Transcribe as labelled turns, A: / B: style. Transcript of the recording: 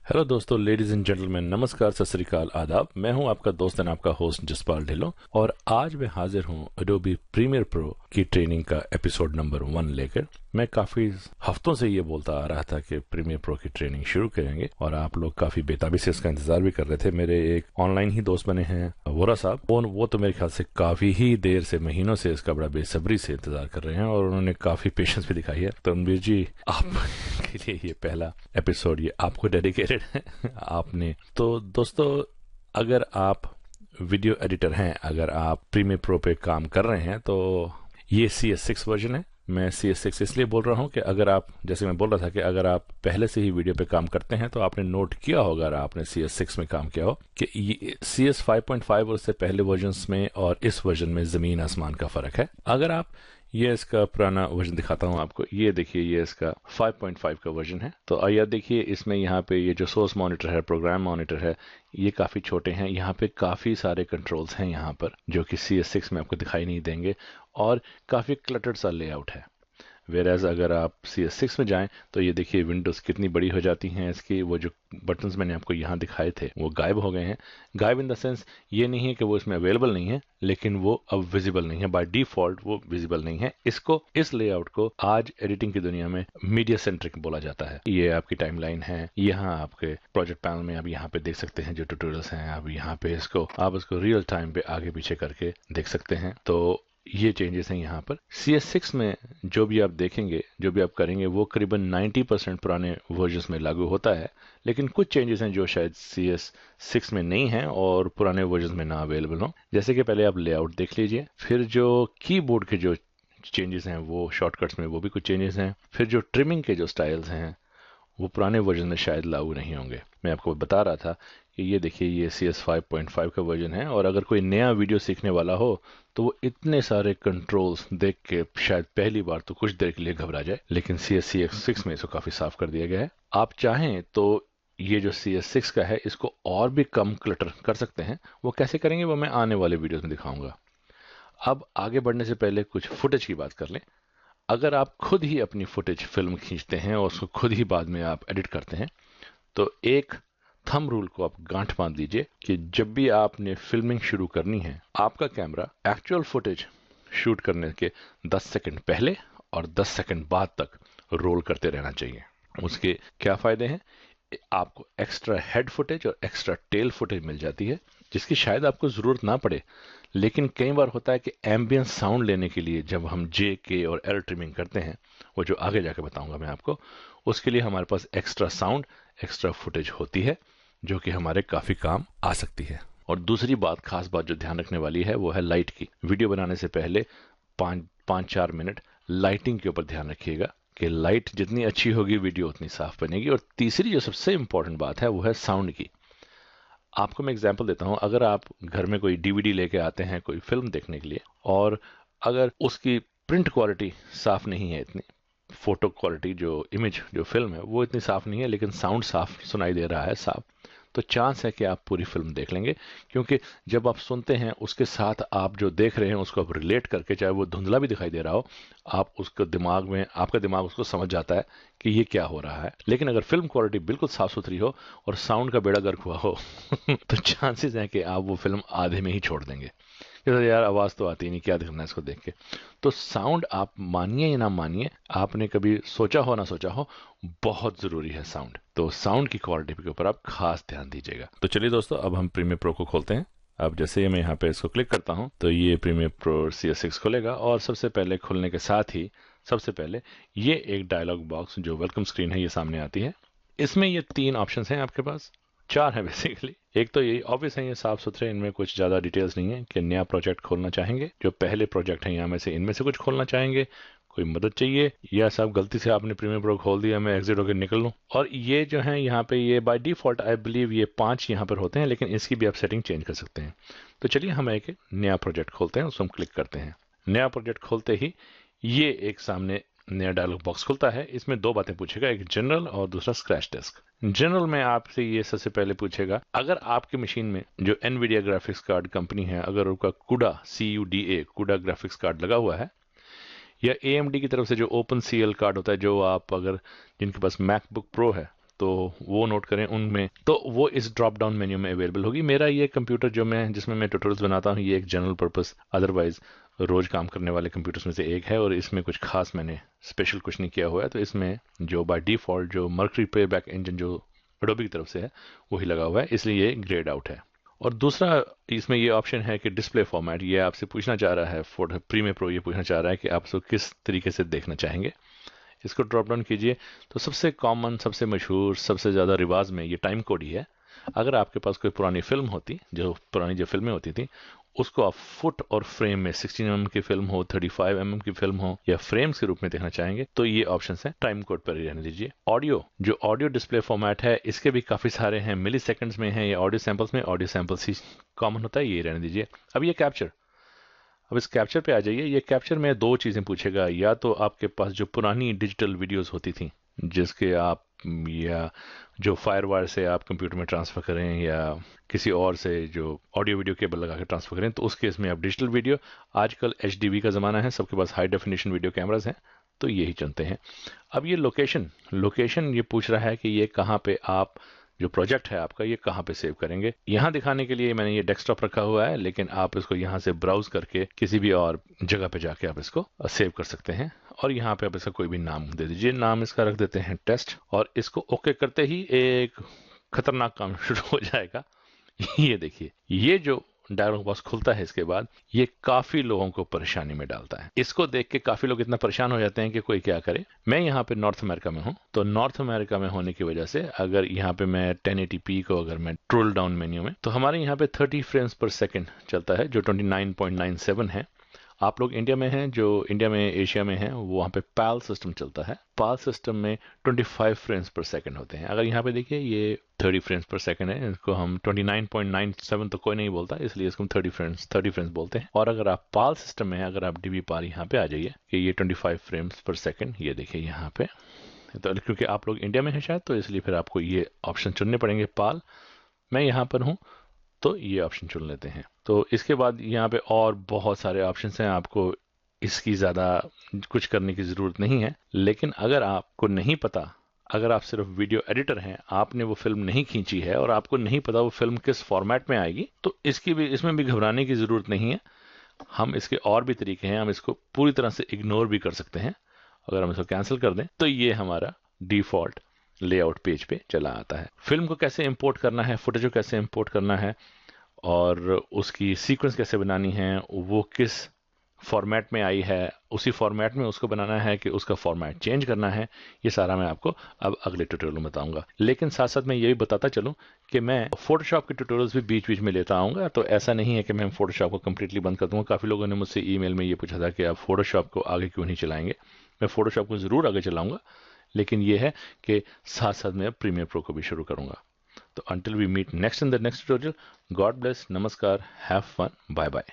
A: Hello दोस्तों, ladies and gentleman, नमस्कार, सत श्री अकाल, आदाब। मैं हूं आपका दोस्त एंड आपका होस्ट जसपाल ढिल्लों और आज मैं हाजिर हूं एडोबी प्रीमियर प्रो की ट्रेनिंग का एपिसोड नंबर 1 लेकर। मैं काफी हफ्तों से ये बोलता आ रहा था कि प्रीमियर प्रो की ट्रेनिंग शुरू करेंगे और आप लोग काफी बेताबी से इसका इंतजार भी कर रहे थे। मेरे एक ऑनलाइन ही दोस्त बने हैं वोरा साहब, वो तो मेरे ख्याल से काफी ही देर से, महीनों से इसका बड़ा बेसब्री से इंतजार कर रहे हैं और उन्होंने काफी पेशेंस भी दिखाई है। तनवीर जी, आप के लिए ये पहला एपिसोड ये आपको डेडिकेटेड है आपने। तो दोस्तों, अगर आप वीडियो एडिटर हैं, अगर आप प्रीमियर प्रो पे काम कर रहे हैं, तो ये CS6 वर्जन है। मैं CS6 इसलिए बोल रहा हूं कि अगर आप, जैसे मैं बोल रहा था कि अगर आप पहले से ही वीडियो पे काम करते हैं तो आपने नोट किया होगा, अगर आपने CS6 में काम किया हो, कि CS 5.5 और उससे पहले वर्जन में और इस वर्जन में जमीन आसमान का फर्क है। अगर आप, ये इसका पुराना वर्जन दिखाता हूं आपको, ये देखिए, ये इसका 5.5 का वर्जन है। तो आइए देखिए, इसमें यहाँ पे ये जो सोर्स मॉनिटर है, प्रोग्राम मॉनिटर है, ये काफी छोटे हैं। यहाँ पे काफी सारे कंट्रोल्स हैं यहाँ पर, जो कि CS6 में आपको दिखाई नहीं देंगे और काफी क्लटर्ड सा लेआउट है। वेराज अगर आप CS6 में जाएं तो ये देखिए, विंडोज कितनी बड़ी हो जाती हैं इसकी। वो जो बटन्स मैंने आपको यहाँ दिखाए थे वो गायब हो गए हैं। गायब इन द सेंस ये नहीं है कि वो इसमें अवेलेबल नहीं है, लेकिन वो अब विजिबल नहीं है। बाय डिफॉल्ट वो विजिबल नहीं है। इसको, इस लेआउट को आज एडिटिंग की दुनिया में मीडिया सेंट्रिक बोला जाता है। ये आपकी टाइमलाइन है, यहाँ आपके प्रोजेक्ट पैनल में आप यहाँ पे देख सकते हैं जो ट्यूटोरियल्स हैं। अब यहाँ पे आप इसको रियल टाइम पे आगे पीछे करके देख सकते हैं। तो ये चेंजेस हैं यहाँ पर। CS6 में जो भी आप देखेंगे, जो भी आप करेंगे, वो करीबन 90% पुराने वर्जन्स में लागू होता है, लेकिन कुछ चेंजेस हैं जो शायद CS6 में नहीं हैं और पुराने वर्जन्स में ना अवेलेबल हो। जैसे कि पहले आप लेआउट देख लीजिए, फिर जो कीबोर्ड के जो चेंजेस हैं वो शॉर्टकट्स में वो भी कुछ चेंजेस हैं। फिर जो ट्रिमिंग के जो स्टाइल्स हैं वो पुराने वर्जन में शायद लागू नहीं होंगे। मैं आपको बता रहा था कि ये देखिए, ये CS 5.5 का वर्जन है और अगर कोई नया वीडियो सीखने वाला हो तो वो इतने सारे कंट्रोल्स देख के शायद पहली बार तो कुछ देर के लिए घबरा जाए, लेकिन CS6 में इसको काफी साफ कर दिया गया है। आप चाहें तो ये जो CS6 का है इसको और भी कम क्लटर कर सकते हैं। वो कैसे करेंगे वो मैं आने वाले वीडियोस में दिखाऊंगा। अब आगे बढ़ने से पहले कुछ फुटेज की बात कर लें। अगर आप खुद ही अपनी फुटेज फिल्म खींचते हैं और उसको खुद ही बाद में आप एडिट करते हैं, तो एक थंब रूल को आप गांठ बांध दीजिए कि जब भी आपने फिल्मिंग शुरू करनी है, आपका कैमरा एक्चुअल फुटेज शूट करने के 10 सेकंड पहले और 10 सेकंड बाद तक रोल करते रहना चाहिए। उसके क्या फायदे हैं? आपको एक्स्ट्रा हेड फुटेज और एक्स्ट्रा टेल फुटेज मिल जाती है, जिसकी शायद आपको जरूरत ना पड़े, लेकिन कई बार होता है कि एम्बियंस साउंड लेने के लिए जब हम J, K और L ट्रिमिंग करते हैं, वो जो आगे जाकर बताऊंगा मैं आपको, उसके लिए हमारे पास एक्स्ट्रा साउंड, एक्स्ट्रा फुटेज होती है, जो कि हमारे काफी काम आ सकती है। और दूसरी बात, खास बात जो ध्यान रखने वाली है, वो है लाइट की। वीडियो बनाने से पहले 5-4 मिनट लाइटिंग के ऊपर ध्यान रखिएगा कि लाइट जितनी अच्छी होगी वीडियो उतनी साफ बनेगी। और तीसरी जो सबसे इंपॉर्टेंट बात है वो है साउंड की। आपको मैं एग्जांपल देता हूं। अगर आप घर में कोई DVD लेके आते हैं कोई फिल्म देखने के लिए, और अगर उसकी प्रिंट क्वालिटी साफ नहीं है, इतनी फोटो क्वालिटी, जो इमेज, जो फिल्म है वो इतनी साफ नहीं है, लेकिन साउंड साफ सुनाई दे रहा है, साफ, तो चांस है कि आप पूरी फिल्म देख लेंगे। क्योंकि जब आप सुनते हैं उसके साथ आप जो देख रहे हैं उसको आप रिलेट करके, चाहे वो धुंधला भी दिखाई दे रहा हो, आप उसको दिमाग में, आपका दिमाग उसको समझ जाता है कि ये क्या हो रहा है। लेकिन अगर फिल्म क्वालिटी बिल्कुल साफ सुथरी हो और साउंड का बेड़ा गर्क हुआ हो तो चांसेस हैं कि आप वो फिल्म आधे में ही छोड़ देंगे। यार आवाज तो आती नहीं, क्या देखना है इसको देख के। तो साउंड, आप मानिए या ना मानिए, आपने कभी सोचा हो ना सोचा हो, बहुत जरूरी है साउंड। तो साउंड की क्वालिटी के ऊपर आप खास ध्यान दीजिएगा। तो चलिए दोस्तों, अब हम प्रीमियर प्रो को खोलते हैं। अब जैसे ही मैं यहाँ पे इसको क्लिक करता हूँ तो ये प्रीमियर प्रो CS6 खुलेगा और सबसे पहले खुलने के साथ ही सबसे पहले ये एक डायलॉग बॉक्स जो वेलकम स्क्रीन है ये सामने आती है। इसमें ये 3 ऑप्शन हैं आपके पास, 4 है बेसिकली। एक तो यही ऑब्वियस है, ये साफ सुथरे, इनमें कुछ ज्यादा डिटेल्स नहीं है कि नया प्रोजेक्ट खोलना चाहेंगे, जो पहले प्रोजेक्ट हैं यहाँ में से, इनमें से कुछ खोलना चाहेंगे, कोई मदद चाहिए, या सब गलती से आपने प्रीमियर प्रो खोल दिया, मैं एग्जिट होकर निकल लूँ। और ये जो है यहाँ पे, ये बाय डिफॉल्ट आई बिलीव ये 5 यहाँ पर होते हैं, लेकिन इसकी भी आप सेटिंग चेंज कर सकते हैं। तो चलिए हम एक नया प्रोजेक्ट खोलते हैं, उसको हम क्लिक करते हैं। नया प्रोजेक्ट खोलते ही ये एक सामने नया डायलॉग बॉक्स खुलता है। इसमें 2 बातें पूछेगा, एक जनरल और दूसरा स्क्रैच डेस्क। जनरल में आपसे ये सबसे पहले पूछेगा, अगर आपकी मशीन में जो एनवीडिया ग्राफिक्स कार्ड कंपनी है, अगर उनका कुडा ग्राफिक्स कार्ड लगा हुआ है, या AMD की तरफ से जो ओपन CL कार्ड होता है, जो आप, अगर जिनके पास मैकबुक प्रो है तो वो नोट करें उनमें, तो वो इस ड्रॉप डाउन मेन्यू में अवेलेबल होगी। मेरा ये कंप्यूटर जिसमें मैं ट्यूटोरियल्स बनाता हूँ, ये एक जनरल पर्पस अदरवाइज रोज काम करने वाले कंप्यूटर्स में से एक है, और इसमें कुछ खास मैंने स्पेशल कुछ नहीं किया हुआ है। तो इसमें जो बाय डिफॉल्ट जो मर्करी प्लेबैक इंजन जो एडोबी की तरफ से है वही लगा हुआ है, इसलिए ये ग्रेड आउट है। और दूसरा इसमें ये ऑप्शन है कि डिस्प्ले फॉर्मेट, ये आपसे पूछना चाह रहा है फोटो प्रीमियर प्रो, ये पूछना चाह रहा है कि आप उसको किस तरीके से देखना चाहेंगे। इसको ड्रॉप डाउन कीजिए तो सबसे कॉमन, सबसे मशहूर, सबसे ज़्यादा रिवाज में ये टाइम कोड ही है। अगर आपके पास कोई पुरानी फिल्म होती, जो पुरानी जो फिल्में होती थी, उसको आप फुट और फ्रेम में 16 mm की फिल्म हो, 35 mm की फिल्म हो, या फ्रेम्स के रूप में देखना चाहेंगे तो ये ऑप्शन है, टाइम कोड पर ही रहने दीजिए। ऑडियो, जो ऑडियो डिस्प्ले फॉर्मेट है, इसके भी काफ़ी सारे हैं, मिली सेकेंड्स में है, या ऑडियो सैंपल्स में, ऑडियो सैंपल्स ही कॉमन होता है, ये रहने दीजिए। अब ये कैप्चर, अब इस कैप्चर पे आ जाइए। ये कैप्चर में दो चीज़ें पूछेगा, या तो आपके पास जो पुरानी डिजिटल वीडियोस होती थी जिसके आप, या जो फायरवायर से आप कंप्यूटर में ट्रांसफ़र करें, या किसी और से जो ऑडियो वीडियो केबल लगा के ट्रांसफ़र करें, तो उस केस में आप डिजिटल वीडियो, आजकल HDV का ज़माना है, सबके पास हाई डेफिनेशन वीडियो कैमराज हैं, तो यही चुनते हैं। अब ये लोकेशन ये पूछ रहा है कि ये कहाँ पे आप, जो प्रोजेक्ट है आपका, ये कहाँ पे सेव करेंगे। यहाँ दिखाने के लिए मैंने ये डेस्कटॉप रखा हुआ है, लेकिन आप इसको यहाँ से ब्राउज करके किसी भी और जगह पे जाके आप इसको सेव कर सकते हैं। और यहाँ पे आप इसका कोई भी नाम दे दीजिए, नाम इसका रख देते हैं टेस्ट, और इसको ओके करते ही एक खतरनाक काम शुरू हो जाएगा। ये देखिए, ये जो डायलॉग बॉक्स खुलता है इसके बाद, ये काफी लोगों को परेशानी में डालता है। इसको देख के काफी लोग इतना परेशान हो जाते हैं कि कोई क्या करे। मैं यहाँ पे नॉर्थ अमेरिका में हूँ, तो नॉर्थ अमेरिका में होने की वजह से अगर यहाँ पे मैं 1080p को अगर मैं ट्रोल डाउन मेन्यू में, तो हमारे यहाँ पे 30 फ्रेम्स पर सेकेंड चलता है, जो 29.97 है। आप लोग इंडिया में हैं, जो इंडिया में एशिया में हैं, वहाँ पे पाल सिस्टम चलता है। पाल सिस्टम में 25 फ्रेम्स पर सेकंड होते हैं। अगर यहाँ पे देखिए ये 30 फ्रेम्स पर सेकंड है, इसको हम 29.97 तो कोई नहीं बोलता, इसलिए इसको हम 30 फ्रेम्स बोलते हैं। और अगर आप पाल सिस्टम में हैं, अगर आप DB पाल यहाँ पे आ जाइए कि ये 25 फ्रेम्स पर सेकंड, ये देखिए यहाँ पे, तो क्योंकि आप लोग इंडिया में हैं शायद, तो इसलिए फिर आपको ये ऑप्शन चुनने पड़ेंगे पाल। मैं यहाँ पर हूँ तो ये ऑप्शन चुन लेते हैं। तो इसके बाद यहाँ पे और बहुत सारे ऑप्शंस हैं, आपको इसकी ज़्यादा कुछ करने की ज़रूरत नहीं है। लेकिन अगर आपको नहीं पता, अगर आप सिर्फ वीडियो एडिटर हैं, आपने वो फिल्म नहीं खींची है और आपको नहीं पता वो फिल्म किस फॉर्मेट में आएगी, तो इसमें भी घबराने की ज़रूरत नहीं है। हम इसके और भी तरीके हैं, हम इसको पूरी तरह से इग्नोर भी कर सकते हैं। अगर हम इसको कैंसिल कर दें तो ये हमारा डिफ़ॉल्ट लेआउट पेज पे चला आता है। फिल्म को कैसे इंपोर्ट करना है, फुटेज को कैसे इंपोर्ट करना है, और उसकी सीक्वेंस कैसे बनानी है, वो किस फॉर्मेट में आई है, उसी फॉर्मेट में उसको बनाना है कि उसका फॉर्मेट चेंज करना है, ये सारा मैं आपको अब अगले ट्यूटोरियल में बताऊंगा। लेकिन साथ साथ मैं ये भी बताता चलूं कि मैं फोटोशॉप के ट्यूटोरियल्स भी बीच बीच में लेता आऊँगा। तो ऐसा नहीं है कि मैं फोटोशॉप को कम्प्लीटली बंद कर दूंगा। काफ़ी लोगों ने मुझसे ईमेल में ये पूछा था कि आप फोटोशॉप को आगे क्यों नहीं चलाएंगे। मैं फोटोशॉप को ज़रूर आगे चलाऊंगा, लेकिन ये है कि साथ साथ मैं प्रीमियर प्रो को भी शुरू करूंगा। तो until we meet next in the next tutorial, God bless, namaskar, have fun, bye bye.